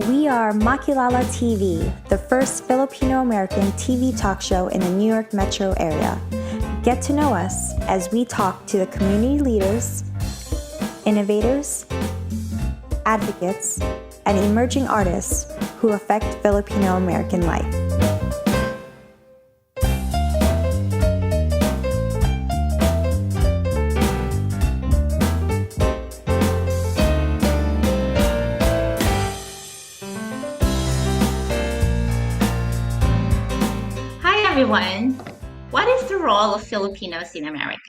We are Makilala TV, the first Filipino American TV talk show in the New York metro area. Get to know us as we talk to the community leaders, innovators, advocates, and emerging artists who affect Filipino American life. Everyone, what is the role of Filipinos in America?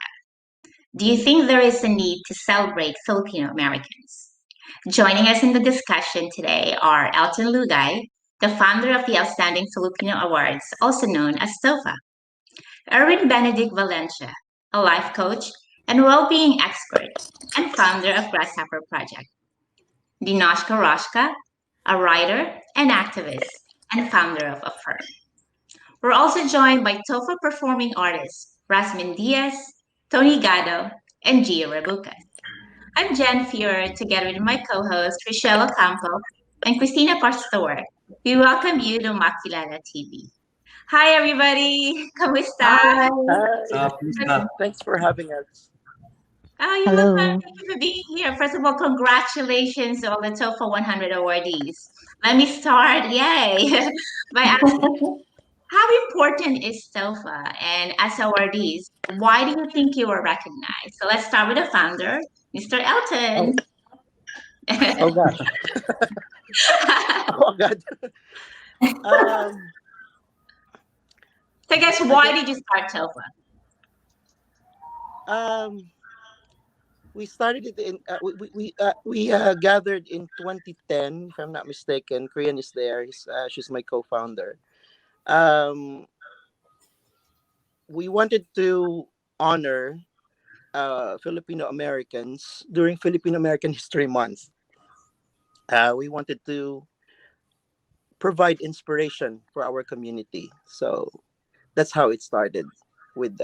Do you think there is a need to celebrate Filipino Americans? Joining us in the discussion today are Elton Lugay, the founder of the Outstanding Filipino Awards, also known as TOFA; Erwin Benedict Valencia, a life coach and well-being expert and founder of Grasshopper Project; Ninotchka Rosca, a writer and activist and founder of Affirm. We're also joined by TOFA performing artists Rasmin Diaz, Toni Gado, and Geo Rebucas. I'm Jen Fior, together with my co-host Rachelle Ocampo and Cristina Pastor. We welcome you to Makilala TV. Hi, everybody. Kamusta? Hi. Thanks for having us. Oh, you're welcome. Thank you for being here. First of all, congratulations to all the TOFA 100 awardees. Let me start, yay, by asking, how important is TOFA? And as awardees, why do you think you were recognized? So let's start with the founder, Mr. Elton. Oh gosh. Oh God. So I guess, why did you start TOFA? We started it in we gathered in 2010, if I'm not mistaken. Korean is there. She's my co-founder. We wanted to honor Filipino Americans during Filipino American History Month. We wanted to provide inspiration for our community. So that's how it started with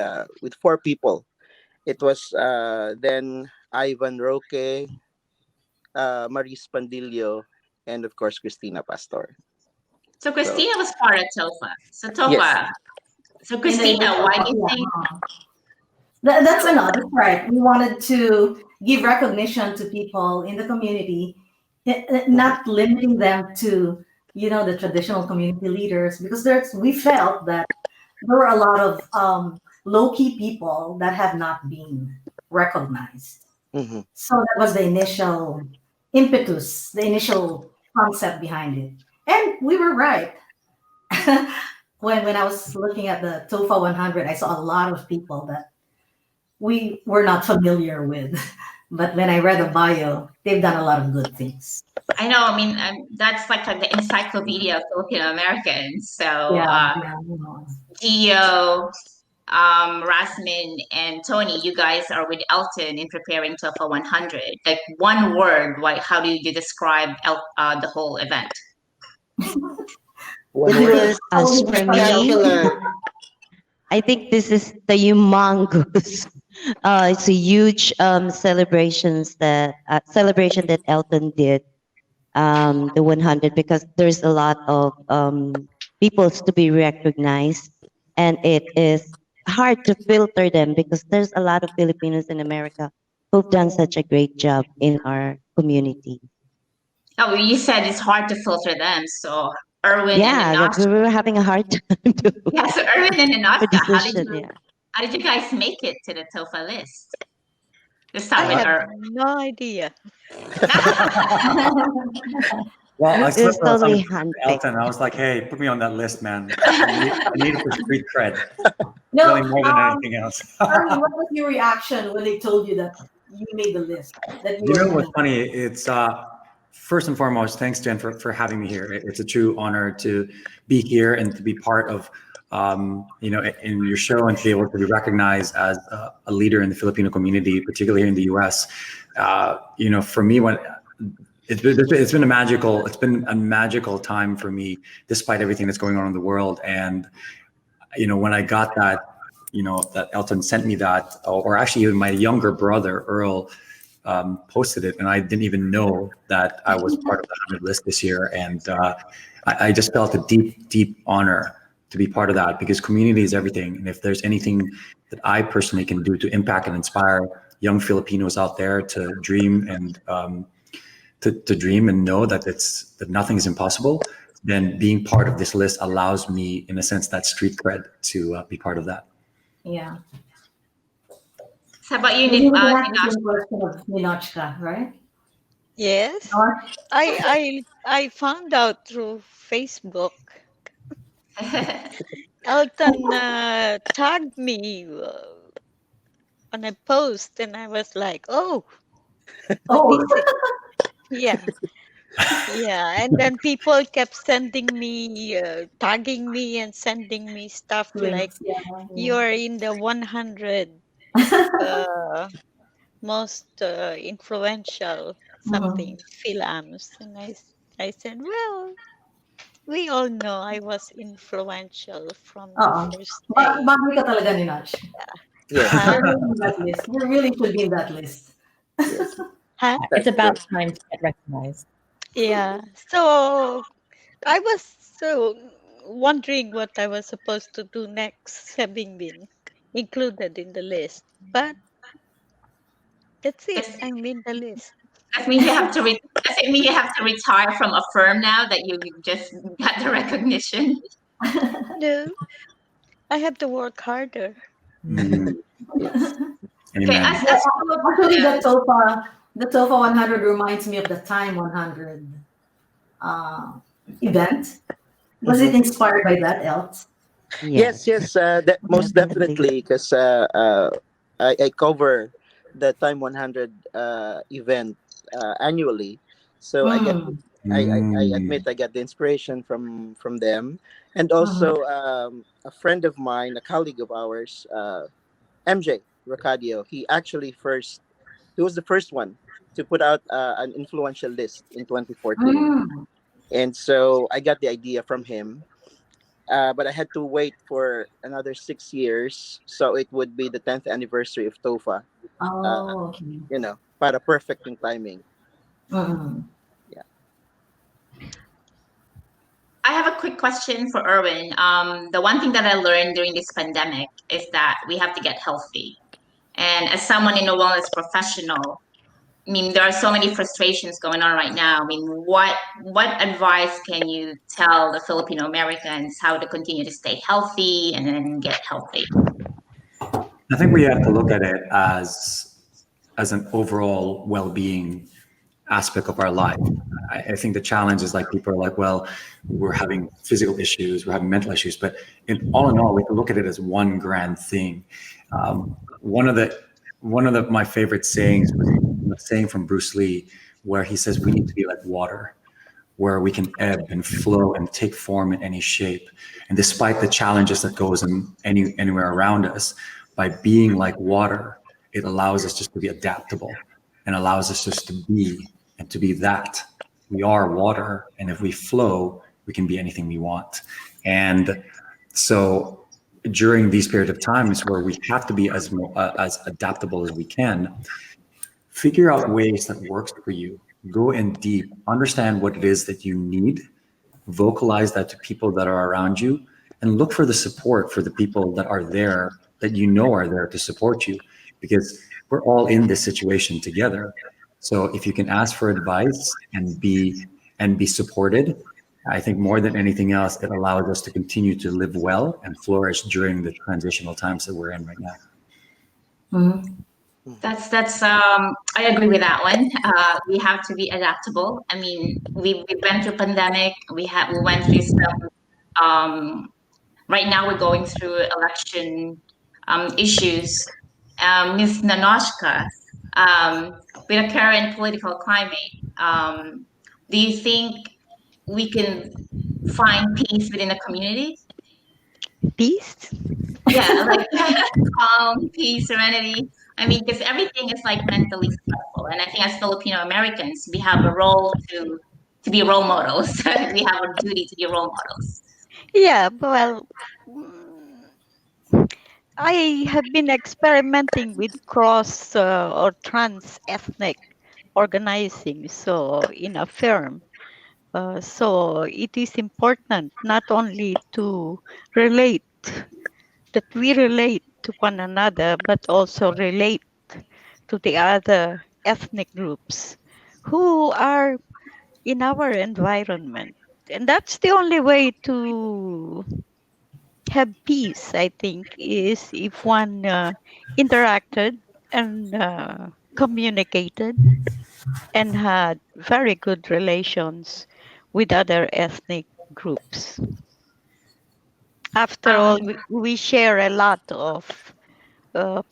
4 people. It was then Ivan Roque, Maris Pandillo, and of course Cristina Pastor. So Cristina was part of TOFA. So TOFA. Yes. So Cristina, why do you think? That's right. We wanted to give recognition to people in the community, not limiting them to, the traditional community leaders, because we felt that there were a lot of low-key people that have not been recognized. Mm-hmm. So that was the initial impetus, the initial concept behind it. And we were right. When I was looking at the TOFA 100, I saw a lot of people that we were not familiar with. But when I read the bio, they've done a lot of good things. I know. I mean, that's like the encyclopedia of Filipino Americans. So Geo, Rasmin, and Toni, you guys are with Elton in preparing TOFA 100. Like, one word, how do you describe the whole event? As for me, I think this is the humongous. It's a huge celebration that Elton did, the 100, because there's a lot of people to be recognized, and it is hard to filter them because there's a lot of Filipinos in America who've done such a great job in our community. Oh, you said it's hard to filter them, so Erwin and Ninotchka. We were having a hard time. Yeah, so Erwin and Ninotchka, how did you guys make it to the TOFA list? Let's start with Erwin. No idea. Well, I was totally Elton. I was like, "Hey, put me on that list, man. I need it for street cred, really more than anything else." Erwin, what was your reaction when they told you that you made the list? What's funny? It's first and foremost, thanks, Jen, for having me here. It's a true honor to be here and to be part of, in your show, and to be able to be recognized as a leader in the Filipino community, particularly here in the U.S. For me, it's been a magical time for me, despite everything that's going on in the world. And when I got that, that Elton sent me that, or actually even my younger brother Earl posted it, and I didn't even know that I was part of the 100 list this year. And I just felt a deep, deep honor to be part of that, because community is everything. And if there's anything that I personally can do to impact and inspire young Filipinos out there to dream and to dream and know that that nothing is impossible, then being part of this list allows me, in a sense, that street cred to be part of that. Yeah. So how about you, Maybe we can ask the Ninotchka? same question of Ninotchka, right? Yes, Or- I found out through Facebook. Elton tagged me on a post, and I was like, "Oh, Oh, this is, yeah, yeah." And then people kept sending me, tagging me, and sending me stuff like, links. Yeah. "You're in the 100 most influential something FilAms," and I said, "Well, we all know I was influential from the Oo. first day." Bagay ka talaga ni Notch. Yes. Huh? You're really in that list. You really should be in that list. Yes. Huh? It's about time to get recognized. Yeah. So I was so wondering what I was supposed to do next, having been included in the list. But that's it. Does, I'm in the list. does does it mean you have to retire from a firm now that you just got the recognition? No, I have to work harder. Mm. Yes. Okay, Amen. Actually, the TOFA 100 reminds me of the Time 100 event. Was it inspired by that, Elt? Yes, that most definitely, because I cover the Time 100 event annually, so I admit I got the inspiration from them, and also a friend of mine, a colleague of ours, MJ Rocadio. He was the first one to put out an influential list in 2014, and so I got the idea from him. But I had to wait for another 6 years, so it would be the 10th anniversary of TOFA. Oh, okay. Para perfect yung timing. Yeah. I have a quick question for Erwin. The one thing that I learned during this pandemic is that we have to get healthy. And as someone in a wellness professional, I mean, there are so many frustrations going on right now. I mean, what advice can you tell the Filipino Americans how to continue to stay healthy and then get healthy? I think we have to look at it as an overall well-being aspect of our life. I think the challenge is like people are like, well, we're having physical issues, we're having mental issues, but in all, we can look at it as one grand thing. One of my favorite sayings was a saying from Bruce Lee, where he says we need to be like water, where we can ebb and flow and take form in any shape. And despite the challenges that goes in anywhere around us, by being like water, it allows us just to be adaptable and allows us just to be and to be that. We are water, and if we flow, we can be anything we want. And so during these periods of times where we have to be as adaptable as we can, figure out ways that works for you. Go in deep, understand what it is that you need, vocalize that to people that are around you, and look for the support for the people that are there, that you know are there to support you, because we're all in this situation together. So if you can ask for advice and be supported, I think more than anything else, it allows us to continue to live well and flourish during the transitional times that we're in right now. That's I agree with that one. We have to be adaptable. I mean, we went through pandemic. We went through some. Right now, we're going through election issues. Ms. Ninotchka, with the current political climate, do you think we can find peace within the community? Peace? Yeah, like calm, peace, serenity. I mean, because everything is like mentally stressful, and I think as Filipino Americans, we have a role to be role models. We have a duty to be role models. Yeah, well, I have been experimenting with cross or trans ethnic organizing. So in a firm, so it is important not only to relate, that we relate to one another, but also relate to the other ethnic groups who are in our environment. And that's the only way to have peace, I think, is if one interacted and communicated and had very good relations with other ethnic groups. After all, Um, we share a lot of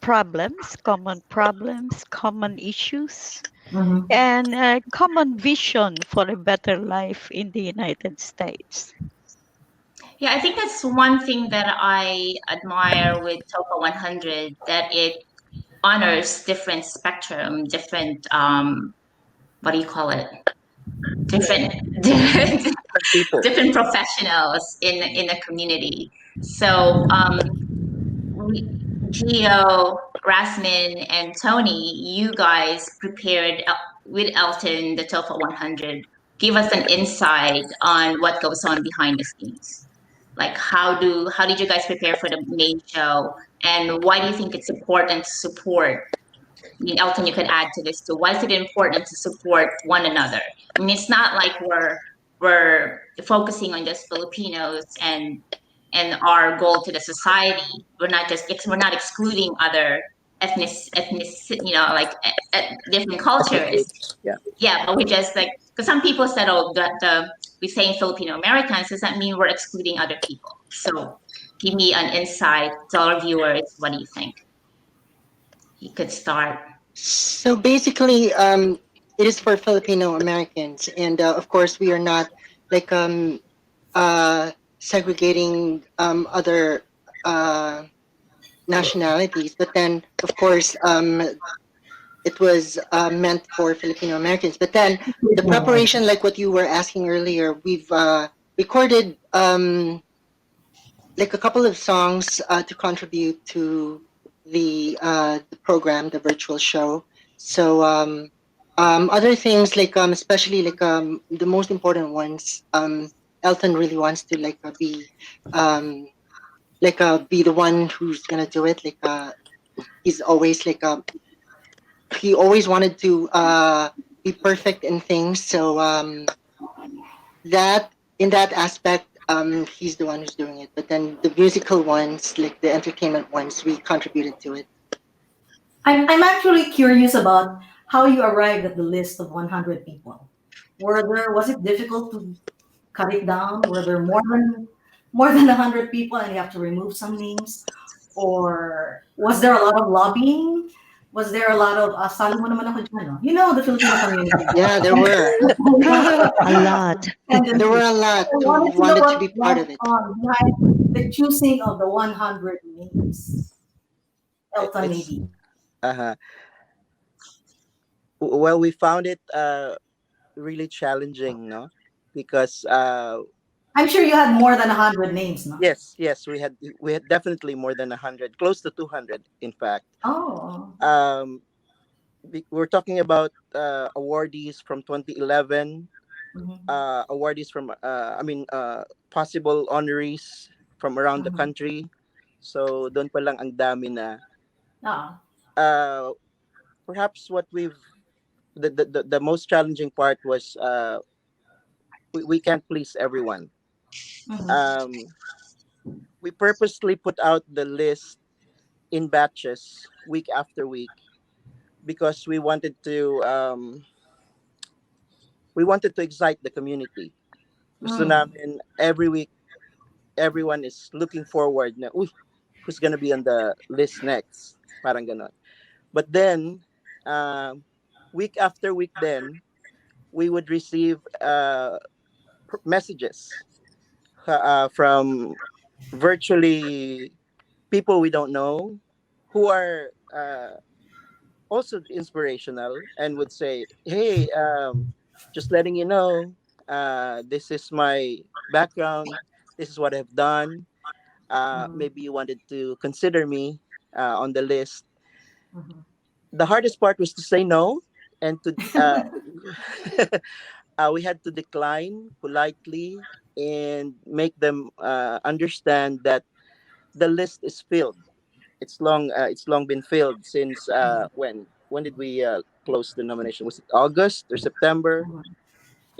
problems, common issues, Mhm. and a common vision for a better life in the United States. yeah, I think that's one thing that I admire with TOFA 100, that it honors different spectrum, different what do you call it? Different different, People. different professionals in the community. So Geo, Rasmin, and Toni, you guys prepared with Elton the TOEFL 100. Give us an insight on what goes on behind the scenes. Like how did you guys prepare for the main show, and why do you think it's important to support? I mean, Elton, you could add to this too. Why is it important to support one another? I mean, it's not like we're focusing on just Filipinos and our goal to the society. We're not excluding other ethnic like different cultures. Language. Yeah. Yeah, but we just like because some people said, oh, the we saying Filipino Americans, does that mean we're excluding other people? So give me an insight to our viewers. What do you think? You could start. So basically, it is for Filipino Americans, and of course, we are not like segregating other uh, nationalities. But then, of course, it was meant for Filipino Americans. But then, the preparation, like what you were asking earlier, we've recorded like a couple of songs to contribute to the program, the virtual show. So other things like especially like the most important ones, Elton really wants to be the one who's gonna do it. He's always he always wanted to be perfect in things. So that in that aspect, he's the one who's doing it. But then the musical ones, like the entertainment ones, we contributed to it. I'm actually curious about how you arrived at the list of 100 people. Was it difficult to cut it down? Were there more than 100 people and you have to remove some names? Or was there a lot of lobbying? Was there a lot of sali mo naman ako dyan, no? You know the Filipino community. Yeah, there were. A lot. There were a lot I who wanted to know wanted to what be part went of it. on behind the choosing of the 100 names. Elton, It's maybe. uh well, we found it really challenging, no, because I'm sure you had more than 100 names, no? yes, we had definitely more than 100, close to 200, in fact. Oh. Um, we're talking about awardees from 2011, Mhm. awardees from possible honorees from around the Mhm. country. So doon pa lang ang dami na. Ah. Uh, Perhaps what the most challenging part was we can't please everyone. Mhm. Um, we purposely put out the list in batches week after week because we wanted to excite the community. Gusto Mm. namin every week everyone is looking forward na, uy, who's gonna be on the list next? Parang ganon. But then, week after week then, we would receive messages from virtually people we don't know who are also inspirational and would say, hey, just letting you know, this is my background, this is what I've done. maybe you wanted to consider me on the list. Mhm. The hardest part was to say no, and to we had to decline politely and make them understand that the list is filled. It's long been filled since when did we close the nomination? Was it August or September? Mhm.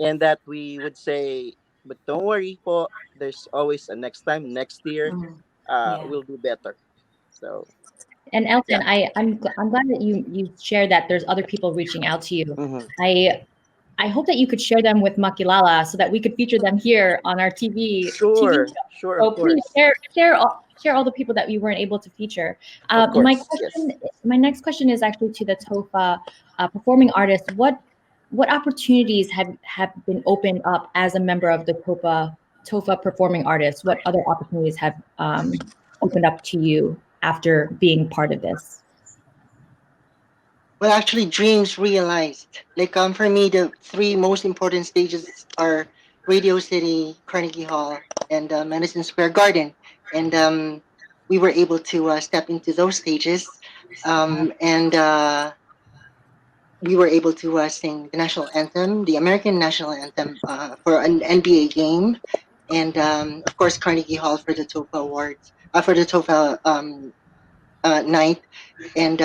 And that we would say, but don't worry po, there's always a next time, next year, Mhm. Yeah. we'll do better. So And Elton, yeah. I'm glad that you shared that there's other people reaching out to you. Hmm. I hope that you could share them with Makilala so that we could feature them here on our TV Sure, show. sure, So of please course, share all the people that you weren't able to feature. of course, yes. My next question is actually to the TOFA performing artists. What opportunities have been opened up as a member of the TOFA performing artists? What other opportunities have opened up to you after being part of this? Well, actually, dreams realized. Like for me, the three most important stages are Radio City, Carnegie Hall, and Madison Square Garden, and we were able to step into those stages, and we were able to sing the national anthem, the American national anthem, for an NBA game, and of course Carnegie Hall for the TOFA awards, for the TOFA night, and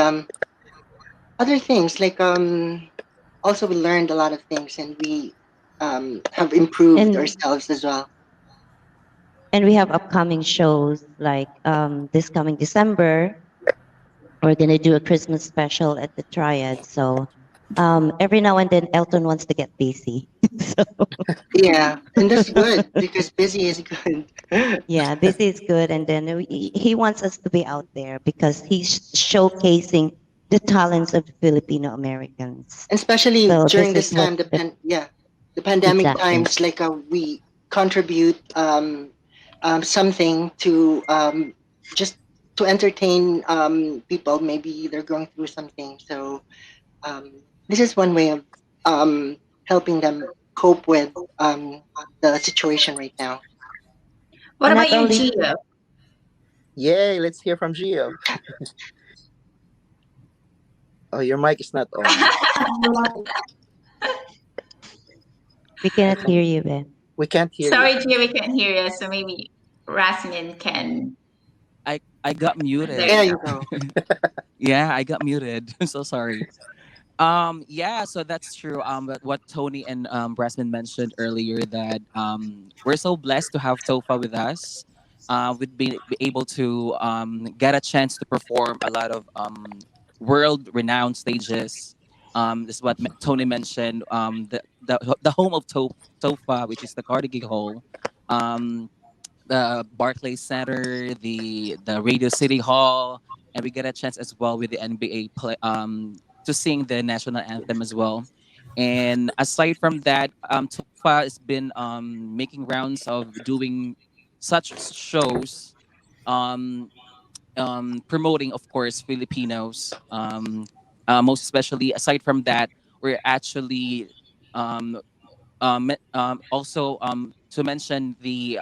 other things like also we learned a lot of things, and we have improved And ourselves as well. we have upcoming shows like this coming December. We're gonna do a Christmas special at the Triad. So every now and then Elton wants to get busy. So Yeah, and that's good because busy is good. yeah, busy is good, and then he wants us to be out there because he's showcasing the talents of the Filipino Americans. Especially So during this this is what time, the pandemic exactly. times, like we contribute something to just to entertain people. Maybe they're going through something, so this is one way of helping them cope with the situation right now. What And about not you, only Gio? Yay, let's hear from Gio. Oh, your mic is not on. we cannot hear you, Ben. We can't hear you. Sorry, Gio, we can't hear you. So maybe Rasmin can. I got There muted. There you you go. go. Yeah, I got muted. I'm so sorry. Yeah, so that's true. But what Tony and Brasman mentioned earlier, that we're so blessed to have Tofa with us. We'd be able to get a chance to perform a lot of world renowned stages. This is what Tony mentioned. The home of Tofa, which is the Carnegie Hall. Um, the Barclays Center, the Radio City Hall, and we get a chance as well with the NBA play to sing the national anthem as well. And aside from that, Tofa has been making rounds of doing such shows, um, promoting, of course, Filipinos. Most especially, aside from that, we're actually um, also to mention the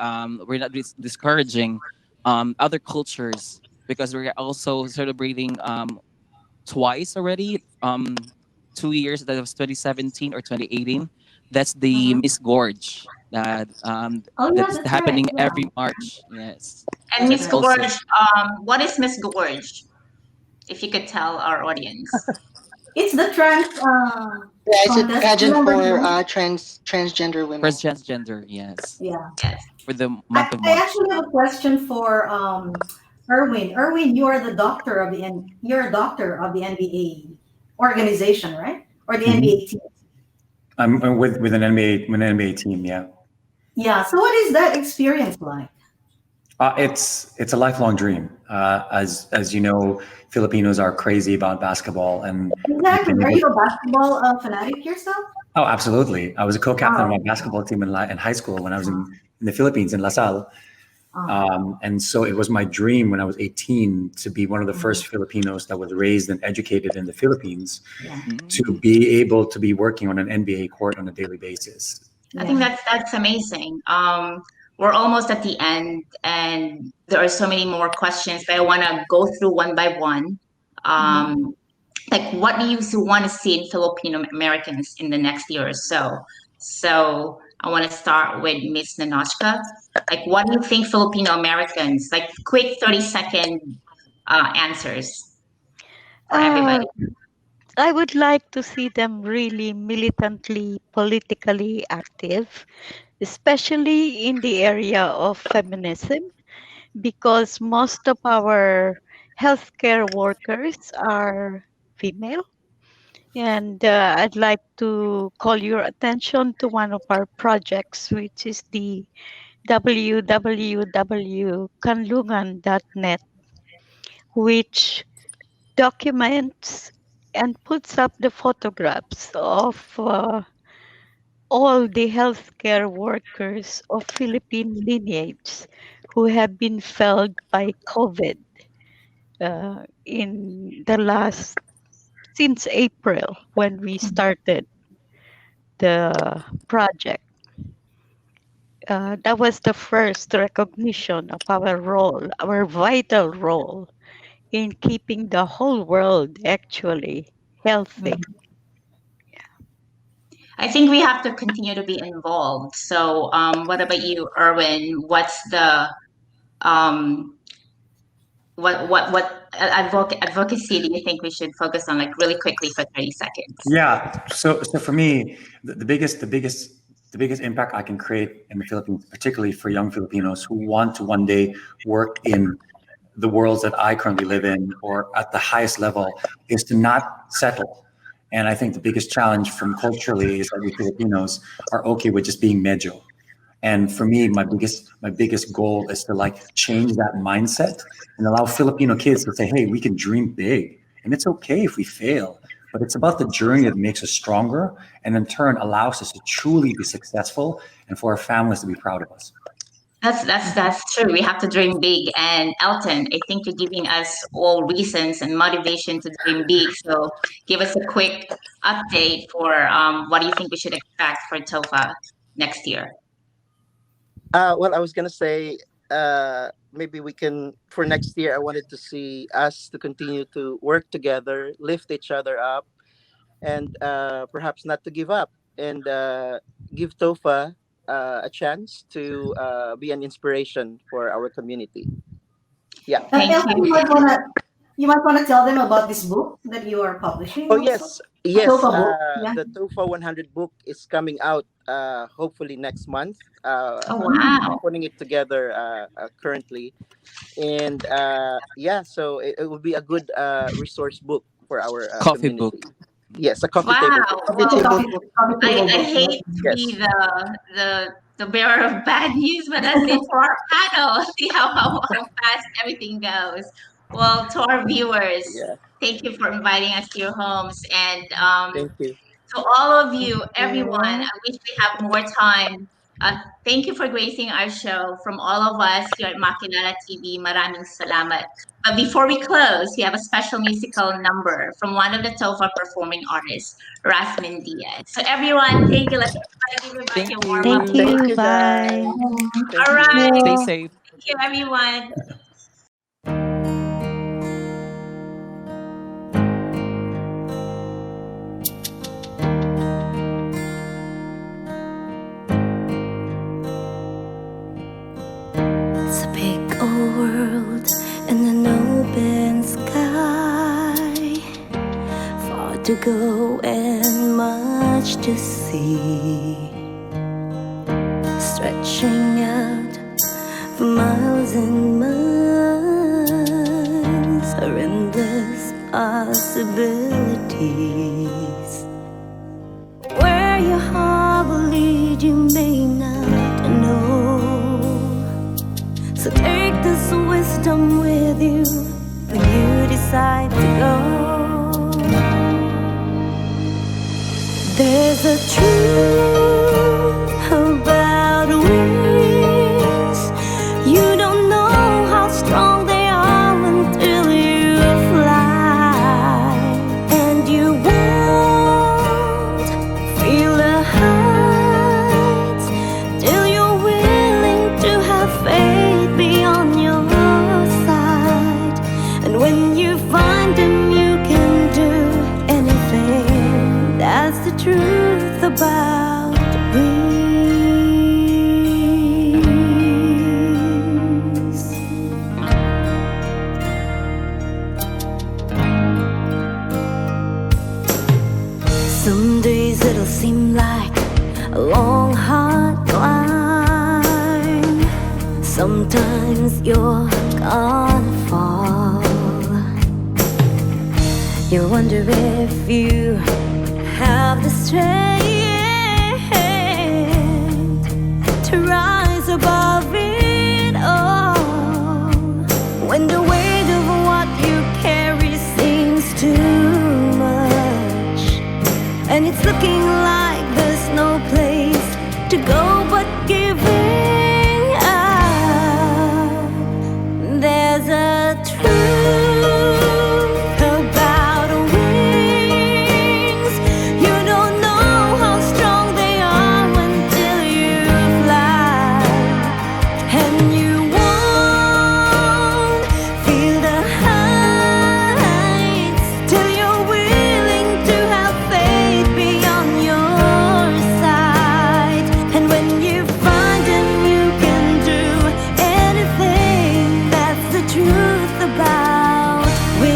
we're not discouraging other cultures, because we're also celebrating twice already, 2 years, that was 2017 or 2018. That's the Mhm. Miss Gorge Oh yeah, that's that's right. happening Yeah, every March. Yes, And so that's Miss that's right. also. Gorge, what is Miss Gorge? If you could tell our audience. It's the trans Yeah, it's a contest. pageant Remember for him? transgender women. First transgender, yes, Yeah. Yes. for the I, month of I March. actually have a question for Erwin. Erwin, you are the doctor of the you're a doctor of the NBA organization, right? Or the Mhm. NBA team. I'm with an NBA team. Yeah, Yeah. So what is that experience like? it's a lifelong dream. As you know, Filipinos are crazy about basketball, and we've Exactly. been Are able. you a basketball fanatic yourself? Oh, absolutely! I was a co-captain of Oh, my basketball team in high school when I was in the Philippines in La Salle. oh, And so it was my dream when I was 18 to be one of the mhm. first Filipinos that was raised and educated in the Philippines, Yeah. to Mm. be able to be working on an NBA court on a daily basis. I think Yeah. that's amazing. we're almost at the end, and there are so many more questions, but I want to go through one by one. Like, what do you want to see in Filipino Americans in the next year or so? So I want to start with Miss Ninotchka. Like, what do you think Filipino Americans, like quick 30-second answers for Uh, everybody? I would like to see them really militantly, politically active, especially in the area of feminism, because most of our healthcare workers are female. And I'd like to call your attention to one of our projects, which is the www.kanlungan.net, which documents and puts up the photographs of all the healthcare workers of Philippine lineage who have been felled by COVID in the last, since April when we started the project. That was the first recognition of our role, our vital role in keeping the whole world actually healthy. I think we have to continue to be involved. So, what about you, Erwin? What's the what advocacy do you think we should focus on, like really quickly for 30 seconds? Yeah. So for me, the biggest impact I can create in the Philippines, particularly for young Filipinos who want to one day work in the worlds that I currently live in or at the highest level, is to not settle. And I think the biggest challenge from culturally is that we Filipinos are okay with just being medyo. And for me, my biggest goal is to like change that mindset and allow Filipino kids to say, hey, we can dream big. And it's okay if we fail. But it's about the journey that makes us stronger and in turn allows us to truly be successful and for our families to be proud of us. That's true. We have to dream big. And Elton, I think you're giving us all reasons and motivation to dream big. So give us a quick update for what do you think we should expect for TOFA next year? Well, I was gonna say, maybe we can, for next year. I wanted to see us to continue to work together, lift each other up, and perhaps not to give up, and give Tofa a chance to be an inspiration for our community. Yeah. Thank Elton, you. you might wanna tell them about this book that you are publishing Oh also. yes, yes. Tofa book. Yeah. The Tofa 100 book is coming out hopefully next month. Oh, I'm wow. putting it together currently, and yeah, so it will be a good resource book for our Coffee community. book. Yes, a coffee table Wow. book. Coffee Well, table. Coffee I table book. hate to be Yes. the bearer of bad news, but that's it for our panel. See how fast everything goes. Well, to our viewers, Yeah. thank you for inviting us to your homes, and Thank you. to all of you, everyone. I wish we have more time. Thank you for gracing our show. From all of us here at Makilala TV, maraming salamat. But before we close, we have a special musical number from one of the TOFA performing artists, Rasmin Diaz. So everyone, thank you. Let's give everybody Thank a warm up. Thank you. Thank you. you, Bye. guys. Thank All you. right. Stay safe. Thank you, everyone. It's a big old world and an open sky. Far to go and much to see. Stretching out for miles and miles are endless possibilities. Where your heart will lead you may not know. So take this wisdom with you when you decide to go. There's a truth about wings. You don't know how strong they are until you fly. And you won't sometimes you're gonna fall. You wonder if you have the strength to rise above it all. When the weight of what you carry seems too much, and it's looking like there's no place to go but giving up. There's a truth about wings. You don't know how strong they are until you fly, and you won't feel the heights till you're willing to have faith beyond your sight. And when you find them, you can do anything. That's the truth about wings.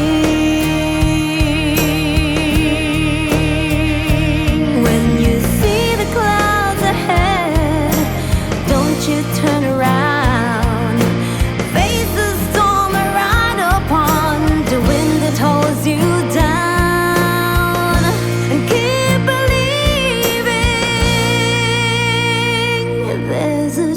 When you see the clouds ahead, don't you turn around. Face the storm right upon the wind that holds you down, and keep believing. There's a